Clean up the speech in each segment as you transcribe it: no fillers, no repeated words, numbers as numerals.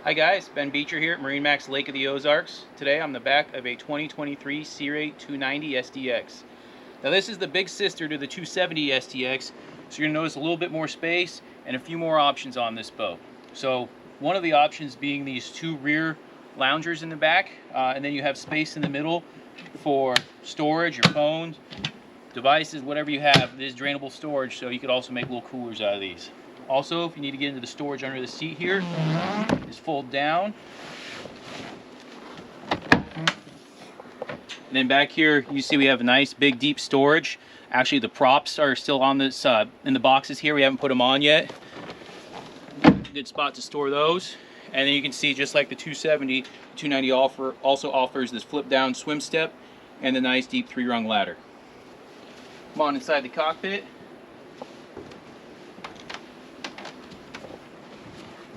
Hi guys, Ben Beecher here at MarineMax Lake of the Ozarks. Today I'm on the back of a 2023 Sea Rate 290 SDX. Now this is the big sister to the 270 SDX, so you're going to notice a little bit more space and a few more options on this boat. So one of the options being these two rear loungers in the back, and then you have space in the middle for storage, your phones, devices, whatever you have. It is drainable storage, so you could also make little coolers out of these. Also, if you need to get into the storage under the seat here, just fold down. And then back here, you see we have a nice big deep storage. Actually, the props are still on this in the boxes here. We haven't put them on yet. Good spot to store those. And then you can see, just like the 270, 290 also offers this flip down swim step and the nice deep 3-rung ladder. Come on inside the cockpit.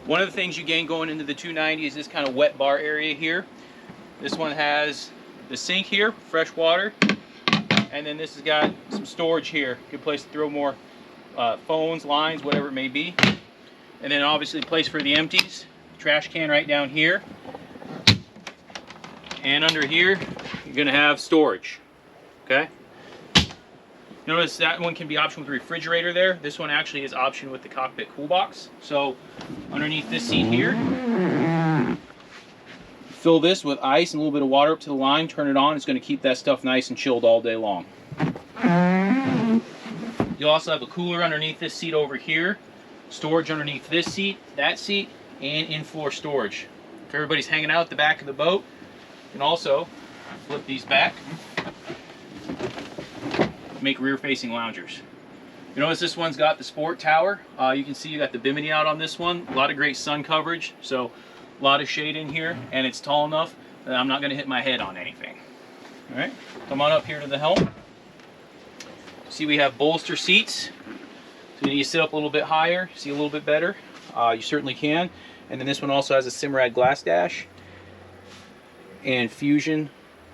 One of the things you gain going into the 290 is this kind of wet bar area here. This one has the sink here, fresh water, and then this has got some storage here. Good place to throw more phones, lines, whatever it may be. And then obviously a place for the empties. Trash can right down here. And under here, you're gonna have storage, okay? Notice that one can be optioned with the refrigerator there. This one actually is optioned with the cockpit cool box. So underneath this seat here, fill this with ice and a little bit of water up to the line, turn it on. It's going to keep that stuff nice and chilled all day long. You'll also have a cooler underneath this seat over here, storage underneath this seat, that seat, and in-floor storage. If everybody's hanging out at the back of the boat, you can also flip these back, make rear-facing loungers. You notice this one's got the sport tower. You can see you got the bimini out on this one. A lot of great sun coverage, so a lot of shade in here, and it's tall enough that I'm not going to hit my head on anything. All right, come on up here to the helm. See, we have bolster seats, so you need to sit up a little bit higher, see a little bit better. You certainly can. And then this one also has a Simrad glass dash and Fusion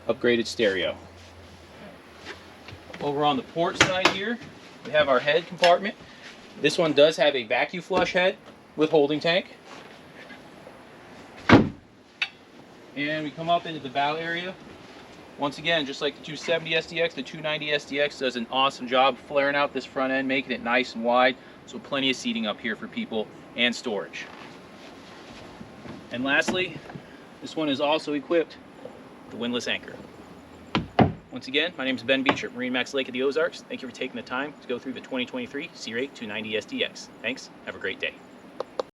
upgraded stereo. Over on the port side here, we have our head compartment. This one does have a vacuum flush head with holding tank. And we come up into the bow area. Once again, just like the 270 SDX, the 290 SDX does an awesome job flaring out this front end, making it nice and wide. So plenty of seating up here for people and storage. And lastly, this one is also equipped with the windlass anchor. Once again, my name is Ben Beecher at MarineMax Lake of the Ozarks. Thank you for taking the time to go through the 2023 Sea Rate 290 SDX. Thanks. Have a great day.